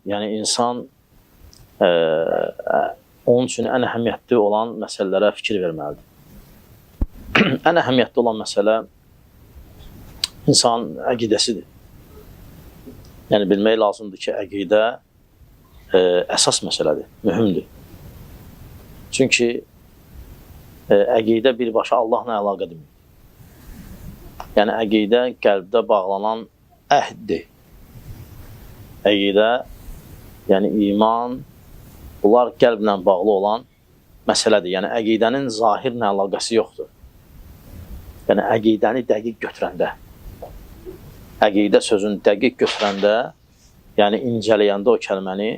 Yəni insan onun üçün ən əhəmiyyətli olan məsələlərə fikir verməlidir. Ən əhəmiyyətli olan məsələ insan əqidəsidir. Yəni bilmək lazımdır ki, əqidə əsas məsələdir, mühümdür. Çünki əqidə birbaşa Allahla əlaqə deməkdir. Yəni əqidə qəlbdə bağlanan əhddir. Əqidə, yəni iman, bunlar qəlblə bağlı olan məsələdir. Yəni əqidənin zahirlə əlaqəsi yoxdur. Yəni əqidəni dəqiq götürəndə, əqidə sözünü dəqiq götürəndə, yəni incələyəndə o kəlməni,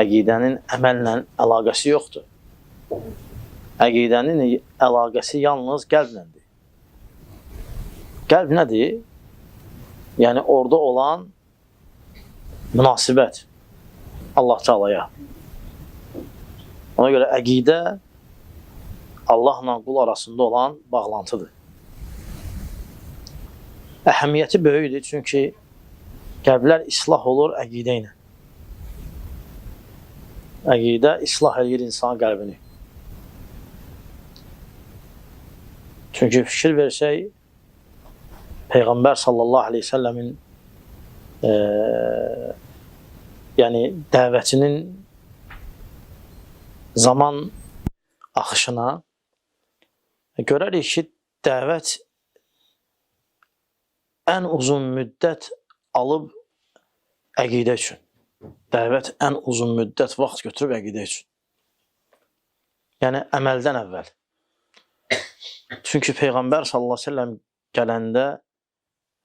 əqidənin əməllə əlaqəsi yoxdur. Əqidənin əlaqəsi yalnız qəlblədir. Qəlb nədir? Yəni orada olan münasibət Allah Teala'ya. Ona görə əqidə Allahla qul arasında olan bağlantıdır. Əhəmiyyəti böyükdür, çünki qəlblər islah olur əqidə ilə. Əqidə islah edir insan qəlbini. Çünki fikir versək, Peyğəmbər sallallahu aleyhi ve sellemin yəni dəvətinin zaman axışına görərik ki, dəvət ən uzun müddət alıb əqidə üçün. Dəvət ən uzun müddət vaxt götürüb əqidə üçün. Yəni əməldən əvvəl. Çünki Peyğəmbər sallallahu aleyhi ve sellem gələndə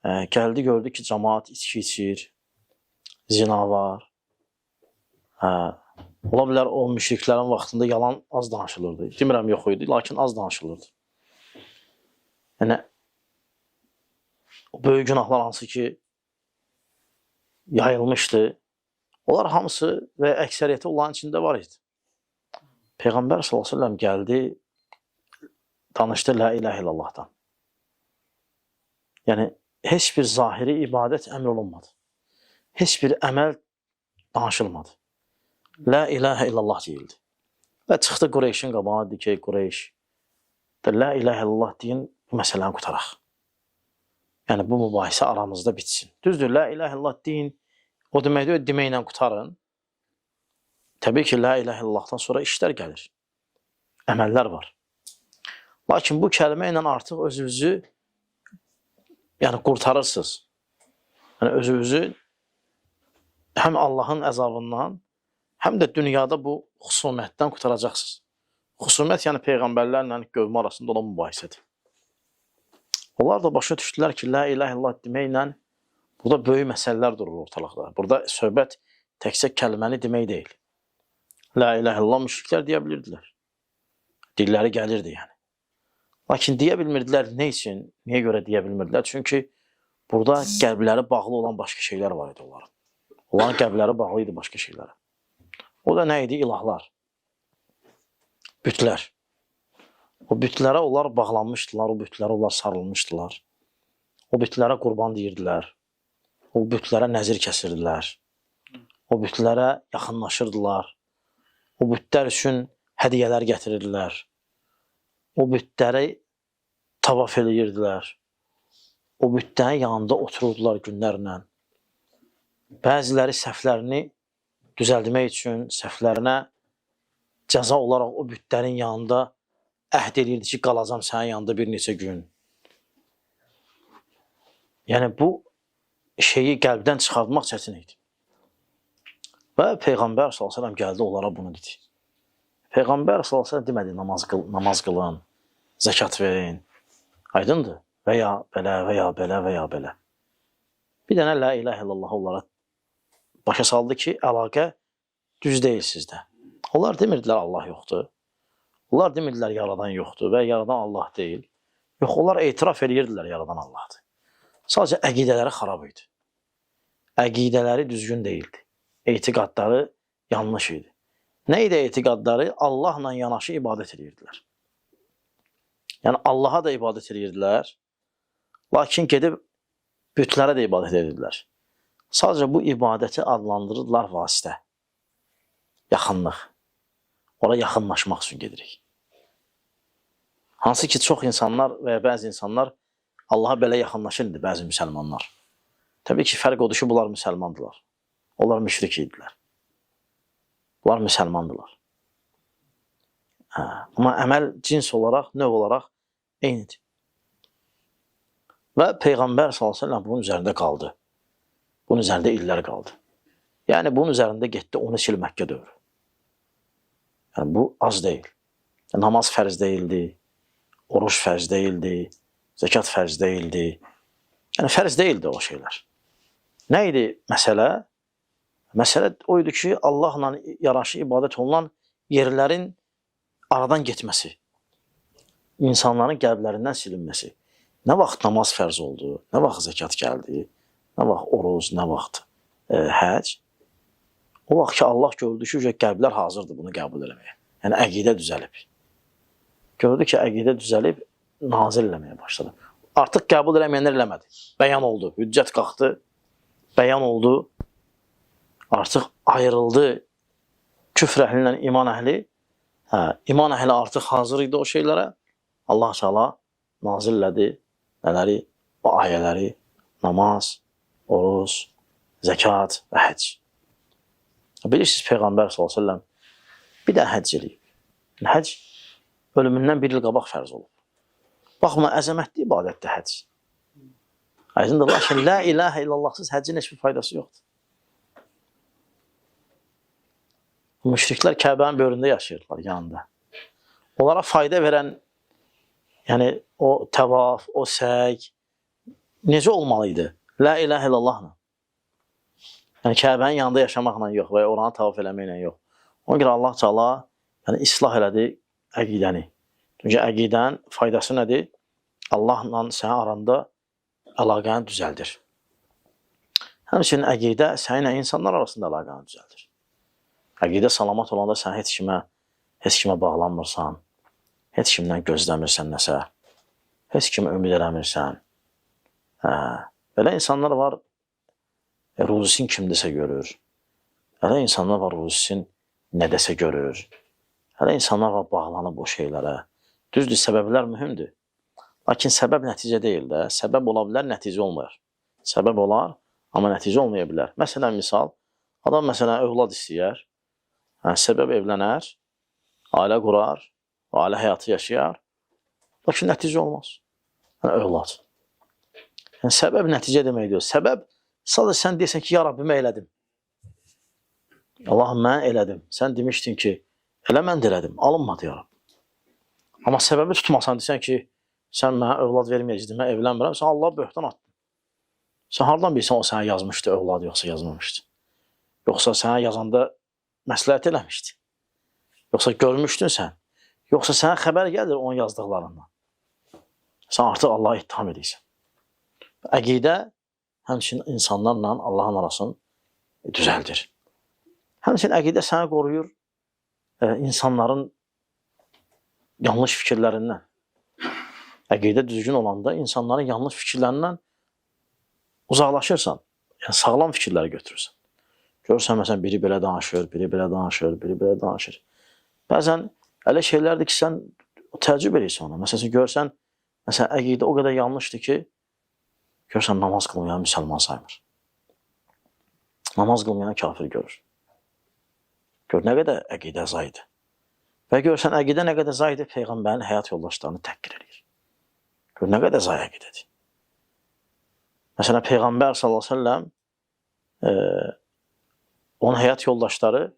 gəldi, gördü ki, cəmaat içki içir, zina var. Ola bilər o müşriklərin vaxtında yalan az danışılırdı. Demirəm yox idi, lakin az danışılırdı. Yəni, o böyük günahlar hansı ki yayılmışdı, onlar hamısı və əksəriyyəti onların içində var idi. Peyğəmbər sallallahu aleyhi ve sellem gəldi, danışdı la ilahe illallahdan. Yəni, heç bir zahiri ibadət əmr olunmadı. Heç bir əməl danışılmadı. La ilahe illallah deyildi. Və çıxdı Qureyşin qabağına, dedi ki, Qureyş, la ilahe illallah deyin, bu məsələni qutaraq. Yəni, bu mübahisə aramızda bitsin. Düzdür, la ilahe illallah deyin, o deməkdir, deməklə qutarın. Təbii ki, la ilahe illallahdan sonra işlər gəlir. Əməllər var. Lakin bu kəlmə ilə artıq özünüzü qurtarırsınız. Yəni, özünüzü həm Allahın əzabından, həm də dünyada bu xusumətdən qutaracaqsınız. Xusumət, yəni Peyğəmbərlərlə qövmə arasında olan mübahisədir. Onlar da başa düşdülər ki, la ilahe illallah deməklə burada böyük məsələlər durur ortalıqda. Burada söhbət təkcə kəlməni demək deyil. La ilahe illallah müşriklər deyə bilirdilər. Dilləri gəlirdi, yəni. Lakin deyə bilmirdilər, nə üçün, niyə görə deyə bilmirdilər? Çünki burada qəlbləri bağlı olan başqa şeylər var idi onların. Onların qəlbləri bağlı idi başqa şeylərə. O da nə idi? İlahlar. Bütlər. O bütlərə onlar bağlanmışdılar, o bütlərə onlar sarılmışdılar. O bütlərə qurban deyirdilər. O bütlərə nəzir kəsirdilər. O bütlərə yaxınlaşırdılar. O bütlər üçün hədiyyələr gətirirdilər. O bütləri tavaf edirdilər. O bütlərin yanında otururdular günlərlə. Bəziləri səhvlərini düzəldmək üçün səhvlərinə cəza olaraq o bütlərin yanında əhd edirdi ki, qalacam sənin yanında bir neçə gün. Yəni, bu şeyi qəlbdən çıxartmaq çətin idi. Və Peyğəmbər s.ə.v gəldi, onlara bunu dedi. Peyğəmbər s.ə.v demədi, namaz qılın, zəkat verin. Aydındır. Və ya belə, və ya belə, və ya belə. Bir dənə la ilahe illallah onlara başa saldı ki, əlaqə düz deyil sizdə. Onlar demirdilər Allah yoxdur. Onlar demirdilər yaradan yoxdur və yaradan Allah deyil. Yox, onlar etiraf edirdilər yaradan Allahdır. Sadəcə əqidələri xarab idi. Əqidələri düzgün deyildi. Etiqadları yanlış idi. Nə idi etiqadları? Allahla yanaşı ibadət edirdilər. Yəni, Allaha da ibadət edirdilər, lakin gedib bütlərə də ibadət edirdilər. Sadəcə bu ibadəti adlandırırlar vasitə. Yaxınlıq. Ora yaxınlaşmaq üçün gedirik. Hansı ki, çox insanlar və ya bəzi insanlar Allaha belə yaxınlaşır idi, bəzi müsəlmanlar. Təbii ki, fərq odur ki, bunlar müsəlmandılar. Onlar müşrik idilər. Bunlar müsəlmandılar. Amma əməl cins olaraq, növ olaraq eynidir. Və Peyğəmbər s.ə.v bunun üzərində qaldı. Bunun üzərində illər qaldı. Yəni, bunun üzərində getdi 13 il Məkkə dövrü. Yəni, bu az deyil. Namaz fərz deyildi, oruç fərz deyildi, zəkat fərz deyildi. Yəni, fərz deyildi o şeylər. Nə idi məsələ? Məsələ o idi ki, Allahla yaraşı ibadət olunan yerlərin aradan getməsi, insanların qəlblərindən silinməsi. Nə vaxt namaz fərz oldu, nə vaxt zəkat gəldi, nə vaxt oruc, nə vaxt həc. O vaxt ki, Allah gördü ki, qəlblər hazırdır bunu qəbul eləməyə. Yəni, əqidə düzəlib. Gördü ki, əqidə düzəlib, nazil eləməyə başladı. Artıq qəbul eləməyənlər eləmədi. Bəyan oldu, hüccət qalxdı, bəyan oldu, artıq ayrıldı küfr əhli ilə iman əhli. İman əhli artıq hazır idi o şeylərə. Allah Teala nazil elədi nələri? O ayələri, namaz, oruc, zəkat və həcc. Bilirsiniz, Peyğəmbər s.ə.v bir də həcc eləyib. Həcc ölümündən bir il qabaq fərz olub. Baxma, əzəmətli ibadətdir həcc. Aydındır, lakin la ilahə illallahsız həccin heç bir faydası yoxdur. Müşriklər Kəbənin böyründə yaşayırlar yanında. Onlara fayda verən, yəni o təvaf, o səy necə olmalıydı? La ilahə illallahla. Yəni Kəbənin yanında yaşamaqla yox və ya oranı tavaf eləməklə yox. Ona görə Allah Teala yəni islah elədi əqidəni. Çünki əqidən faydası nədir? Allahla sənin aranda əlaqəni düzəldir. Həmçinin əqidə səninlə insanlar arasında əlaqəni düzəldir. Əqidə salamat olanda sən heç kimə bağlanmırsan, heç kimdən gözləmirsən nəsə, heç kimə ümid eləmirsən. Belə insanlar var, ruzisin kimdəsə görür. Elə insanlar var, ruzisin nədəsə görür. Elə insanlar var, bağlanıb o şeylərə. Düzdür, səbəblər mühümdür. Lakin səbəb nəticə deyil də. Səbəb ola bilər, nəticə olmayır. Səbəb olar, amma nəticə olmaya bilər. Məsələn, misal, adam məsələn, övlad istəyər, səbəb evlənər, ailə qurar, ailə həyatı yaşayar, lakin nəticə olmaz. Yəni, övlad. Yəni, səbəb nəticə demək deyil. Səbəb, sadəcə sən deyəsən ki, ya Rabbimə elədim. Allahım, mən elədim. Sən demişdin ki, elə mən də elədim, alınmadı ya Rabbi. Amma səbəbi tutmasan, desən ki, sən mənə övlad verməyəcəkdin, mən evlənmirəm, sən Allah böhtan atdın. Sən hardan bilsən o sənə yazmışdı övlad, yoxsa yazmamışdı? Yoxsa sənə yazanda məsləhət eləmişdi? Yoxsa görmüşdün sən? Yoxsa sənə xəbər gəlir onun yazdıqlarından? Sən artıq Allah'a ittiham edirsən. Əqidə həmçinin insanlarla Allahın arasını düzəldir. Həmçinin əqidə səni qoruyur insanların yanlış fikirlərindən. Əqidə düzgün olanda insanların yanlış fikirlərindən uzaqlaşırsan. Yəni, sağlam fikirləri götürürsən. Görürsən, məsələn, biri belə danışır, biri belə danışır, biri belə danışır. Bəzən elə şeylərdir ki, sən təəccüb edirsən ona. Məsələn, görürsən, əqidə o qədər yanlışdır ki, görürsən, namaz qılmayan müsəlman saymır. Namaz qılmayan kafir görür. Gör, nə qədər əqidə zayıdır. Və görürsən, əqidə nə qədər zayıdır, Peyğəmbərin həyat yoldaşlarını təhqir edir. Gör, nə qədər zayı əqidədir. Məsələn, Peyğəmbər s.ə.v onun həyat yoldaşları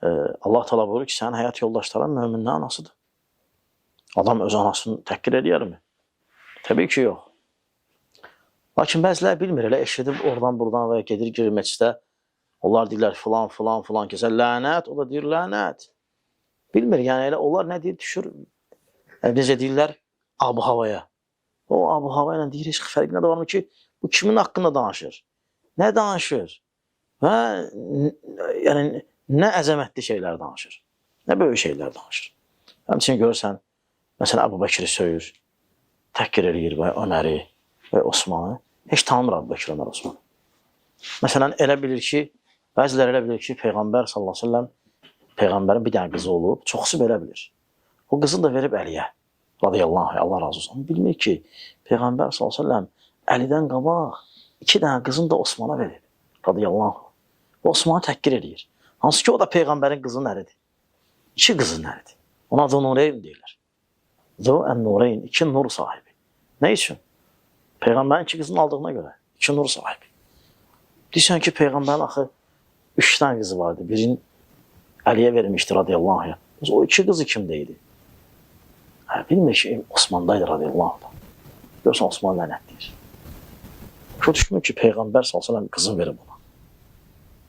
Allah Teala buyurur ki, sənin həyat yoldaşların möminin anasıdır. Adam öz anasını təhqir edərmi? Təbii ki, yox. Lakin bəzilər bilmir, elə eşidib oradan-buradan və gedir girməkçidə onlar deyirlər filan kəsə lənət, o da deyir lənət. Bilmir, yəni elə onlar nə deyir, düşür, necə deyirlər, abu-havaya. O abu-hava ilə deyir, heç fərqinə də varmı ki, bu kimin haqqında danışır? Nə danışır? Və yəni, nə əzəmətli şeylər danışır, nə böyük şeylər danışır. Həmçinin görürsən, məsələn, Əbu Bəkiri söyür, təhqir eləyir və Öməri və Osmanı. Heç tanımır Əbu Bəkir, Ömər, Osmanı. Məsələn, elə bilir ki, bəziləri elə bilir ki, Peyğəmbər sallallahu əleyhi və səlləm Peyğəmbərin bir dənə qızı olub, çoxsu belə bilir. O qızını da verib Əliyə, radiyallahu anh, Allah razı olsun. Bilmir ki, Peyğəmbər sallallahu əleyhi və səlləm Əlidən qabaq 2 dənə qızını da Osmana verib, radiyallahu anh. Osmanı təhqir edir. Hansı ki, o da Peyğəmbərin qızının əridir. 2 qızının əridir. Ona Zun-Nureyn deyirlər. Zun-Nureyn, 2 nur sahibi. Nə üçün? Peyğəmbərin 2 qızını aldığına görə 2 nur sahibi. Deyirsən ki, Peyğəmbərin axı 3 dənə qızı vardı. Birini Əliyə vermişdi radiyallahu anh. O 2 qızı kimdeydi? Bilmir ki, Osmandaydı radiyallahu anh. Görürsən, Osman lənət deyir. Başa düşmür ki, Peyğəmbər sallallahu əleyhi və səlləm qızını verib ona.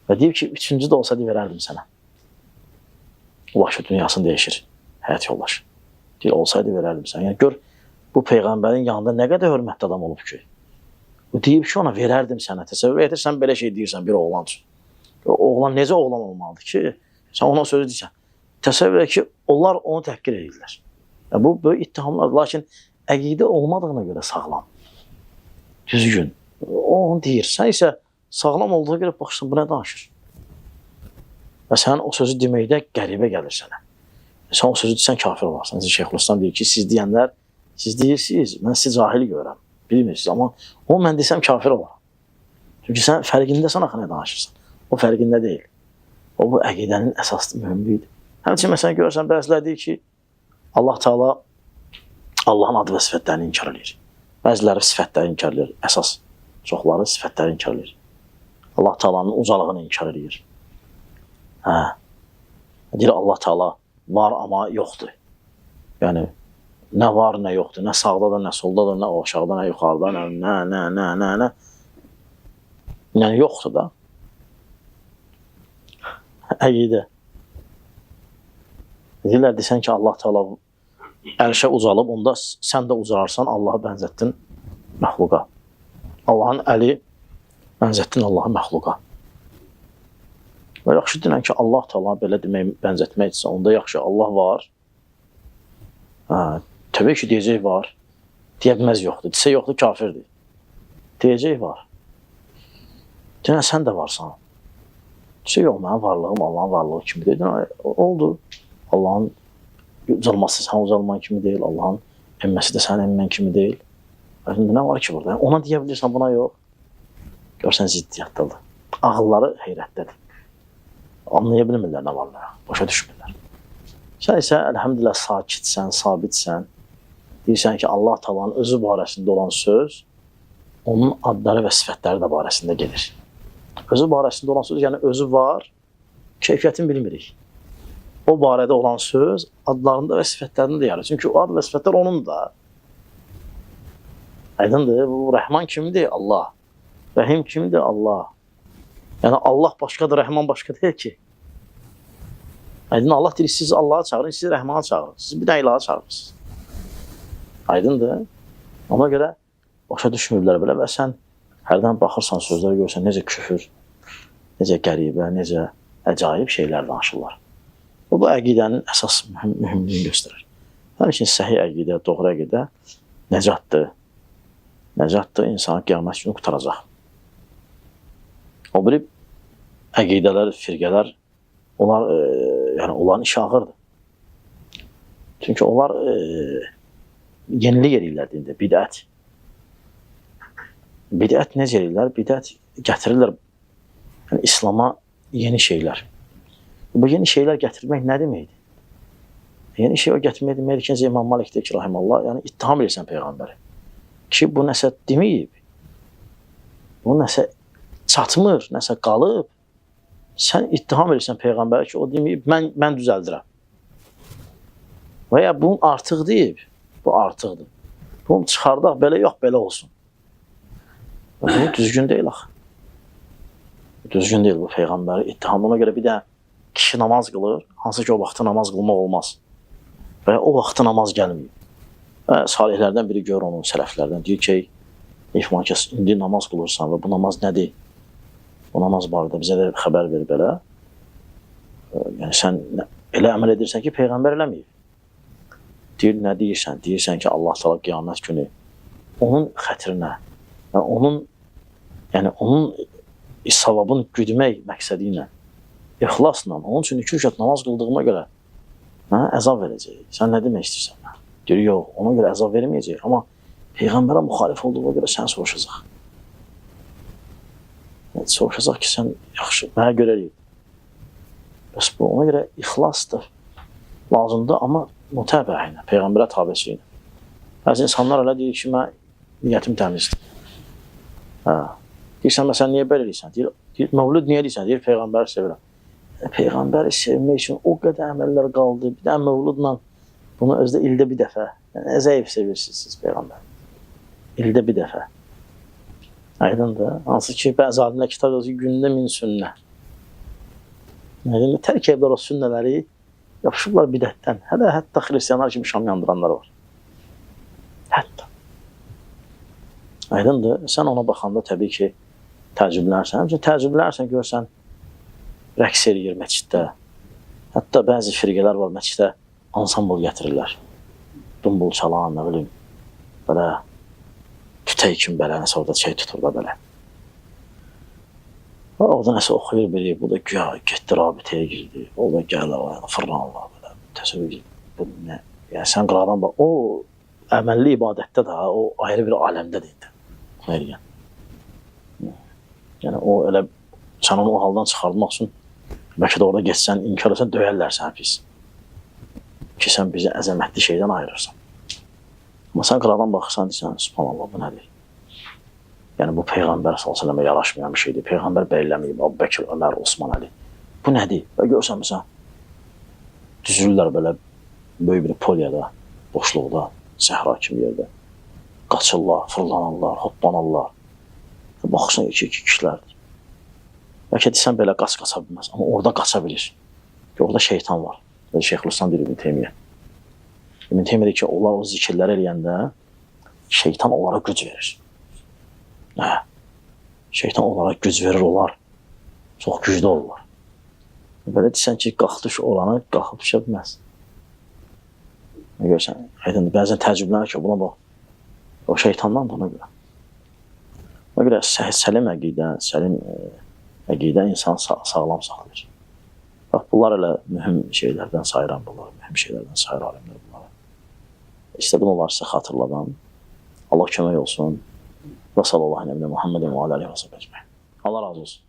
Və deyir ki, 3-cü də olsa verərdim sənə. Ulaşı dünyasını dəyişir, həyat yoldaşı. Deyir, olsaydı verərdim sənə. Yəni, gör, bu Peyğəmbərin yanında nə qədər hörmətli adam olub ki. O deyib ki, ona verərdim sənə. Təsəvvür edirsən, belə şey deyirsən bir oğlan üçün. Oğlan necə oğlan olmalıdır ki, sən ona sözü deyirsən. Təsəvvür et ki, onlar onu təhqir edirlər. Yəni, bu, böyük ittihamlar, lakin əqidə olmadığına görə sağlam. Düzgün. O onu deyir. Sən isə sağlam olduğuna görə baxırsan, bu nə danışır? Və sən o sözü deməkdə qəribə gəlir sənə. Sən o sözü deyirsən, kafir olarsan. Şeyxülislam deyir ki, siz deyənlər, siz deyirsiniz, mən sizi cahil görürəm. Bilmirsiniz, amma o mən desəm kafir olaram. Çünki sən fərqindəsən axı nə danışırsan. O fərqində deyil. O, bu əqidənin əsaslı mühümlüydür. Həmçin, məsələn, görürsən, bəzilər deyir ki, Allah Teala Allahın adı və sifətlərini inkar edir. Bəziləri sifətləri inkar edir. Əsas çoxları sifətləri inkar edir. Allah Teala'nın ucalığını inkar edir. Deyir, Allah Teala var amma yoxdur. Yəni, nə var, nə yoxdur. Nə sağdadır, nə soldadır, nə aşağıda, nə yuxarıda, nə. Yəni, yoxdur da. Əqidə. Deyirlər, desən ki, Allah Teala ərşə ucalıb, onda sən də ucalarsan, Allahı bənzətdin məxluqa. Allahın əli bənzətdin Allahı məxluqa. Və yaxşı deyilən ki, Allah Teala belə demək, bənzətməkdirsə, onda yaxşı, Allah var. Təbii ki, deyəcək var. Deyə bilməz yoxdur. Desə yoxdur, kafirdir. Deyəcək var. Deyən, sən də varsan. Desə yox, mənim varlığım Allahın varlığı kimi deyil. Oldu. Allahın ucalması sən ucalman kimi deyil. Allahın enməsi də sən enmən kimi deyil. Nə var ki burada? Ona deyə bilirsən, buna yox. Görsən, ziddiyyatdadır. Ağılları heyrətdədir. Anlaya bilmirlər nə var, başa düşmürlər. Sən isə, əlhəmdülillah, sakitsən, sabitsən. Deyirsən ki, Allah Taala'nın özü barəsində olan söz, onun adları və sifətləri də barəsində gedir. Özü barəsində olan söz, yəni özü var, keyfiyyətini bilmirik. O barədə olan söz adlarında və sifətlərində də yarır. Çünki o ad və sifətlər onun da. Aydındır, bu Rəhman kimdir? Allah. Rəhim kimdir? Allah. Yəni Allah başqadır, Rəhman başqa deyil ki. Aydın, Allah deyir, siz Allah'a çağırın, siz Rəhman'a çağırın. Siz bir də ilaha çağırırsınız. Aydındır. Ona görə başa düşmürlər belə və sən hərdən baxırsan sözlərə görürsən, necə küfür, necə qəribə, necə əcaib şeylər danışırlar. Bu əqidənin əsas mühümlüyünü göstərir. Həmçinin səhih əqidə, doğru əqidə nəcatdır. Nəcatdır, insanı qiyamət günü qutaracaq. O biri əqidələr, firqələr, yəni onların işi ağırdır. Çünki onlar yenilik edirlər dində, bidət. Bidət necə edirlər? Bidət gətirirlər yəni, İslama yeni şeylər. Bu yeni şeylər gətirmək nə deməkdir? Yeni şey o gətirmək deməkdir ki, İmam Malik deyir ki, rahimallah, yəni ittiham edirsən Peyğəmbəri. Ki, bu nəsə deməyib, bu nəsə çatmır, nəsə qalıb, sən ittiham edirsən Peyğəmbəri ki, o deməyib, mən düzəldirəm. Və ya bunun artıq deyib, bu artıqdır. Bunu çıxardaq, belə yox, belə olsun. Bu düzgün deyil axı. Düzgün deyil bu Peyğəmbəri ittiham. Ona görə bir də kişi namaz qılır, hansı ki o vaxtda namaz qılmaq olmaz. Və o vaxtda namaz gəlməyib. Və salihlərdən biri görür onun, sələflərdən. Deyir ki, İfmankəs, indi namaz qılırsan və bu namaz nədir? Bu namaz barədə bizə də xəbər ver belə. Yəni sən elə əməl edirsən ki, Peyğəmbər eləməyib. Deyir, nə deyirsən? Deyirsən ki, Allah Teala qiyamət günü onun xətrinə, yəni onun savabın güdmək məqsədi ilə, ixlasla, onun üçün 2 rükət namaz qıldığıma görə mənə əzab verəcək. Sən nə demək istəyirsən? Deyir, yox, ona görə əzab verməyəcək, amma Peyğəmbərə müxalif olduğuna görə sən soruşacaq. Soruşacaq ki, sən yaxşı, mənə görə deyil. Bəs bu, ona görə ixlasdır, lazımdır, amma mütəbəə ilə, Peyğəmbərə tabiçi ilə. Bəzi insanlar elə deyir ki, mən niyyətim təmizdir. Deyirsən, məsələn, niyə belə deyirsən? Deyir, məvlud niyə deyirsən? Deyir, Peyğəmbəri sevirəm. Peyğəmbəri sevmək üçün o qədər əməllər qaldı. Bir də məvludla bunu özdə ildə bir dəfə. Nə zəif sevirsiniz siz Peyğəmbər? İldə bir dəfə. Aydındır. Hansı ki, bəzi alimlər kitab yazır, gündə 1000 sünnə. Tərk ediblər o sünnələri, yapışıblar bidətdən. Hətta xristiyanlar kimi şam yandıranlar var. Hətta. Aydındır. Sən ona baxanda təbii ki, təəccüblənirsən. Həmçinin təəccüblənirsən, görsən, rəqs eləyir məsciddə. Hətta bəzi firqələr var, məsciddə ansambl gətirirlər. Dumbul çalan, nə bilim, belə tütək kimi belə, nəsə orada şey tutur da belə. Orada nəsə oxuyur biri, bu da güya getdi rabitəyə girdi. O da gəlir, fırlanırlar belə. Təsəvvür edir, bu nə? Yəni sən qıradan bax, o əməlli ibadətdə də, o ayrı bir aləmdədir. Yəni o elə, sən onu o haldan çıxartmaq üçün, bəlkə də orada geçsən, inkar etsən, döyərlər sənə pis. Ki, sən bizi əzəmətli şeydən ayırırsan. Amma sən qıradan baxırsan, deyirsən, subhanallah, bu nədir? Yəni, bu Peyğəmbər s.ə.və yaraşmayan bir şeydir. Peyğəmbər bəyləməyib, Əbu Bəkir, Ömər, Osman, Əli. Bu nədir? Və görsən, məsələn, düzülürlər belə böyük bir polyada, boşluqda, səhra kimi yerdə. Qaçırlar, fırlanırlar, hoplanırlar. Baxırsan, iki kişilərdir. Bəlkə desən, belə qaça bilməz, amma orada qaça bilir. Orada şeytan var. Şeyxülislam deyir İbn Teymiyyə. İbn Teymiyyə deyir ki, onlar o zikirləri eləyəndə şeytan onlara güc verir. Şeytan onlara güc verir, onlar çox güclü olurlar. Belə desən ki, qalxdış olanı qalxıb düşə bilməz. Nə görsən, bəzən təəccüblənir ki, buna bax, o şeytandan da ona görə. Ona görə səlim əqidə insan sağlam saxlayır. Bax, bunlar elə mühüm şeylərdən sayıram bunlar, mühüm şeylərdən sayır alimlər bunları. İstədim onları sizə xatırladan. Allah kömək olsun. Və sallallahu aleyhi və Muhammedin və aləli və səbəc. Allah razı olsun.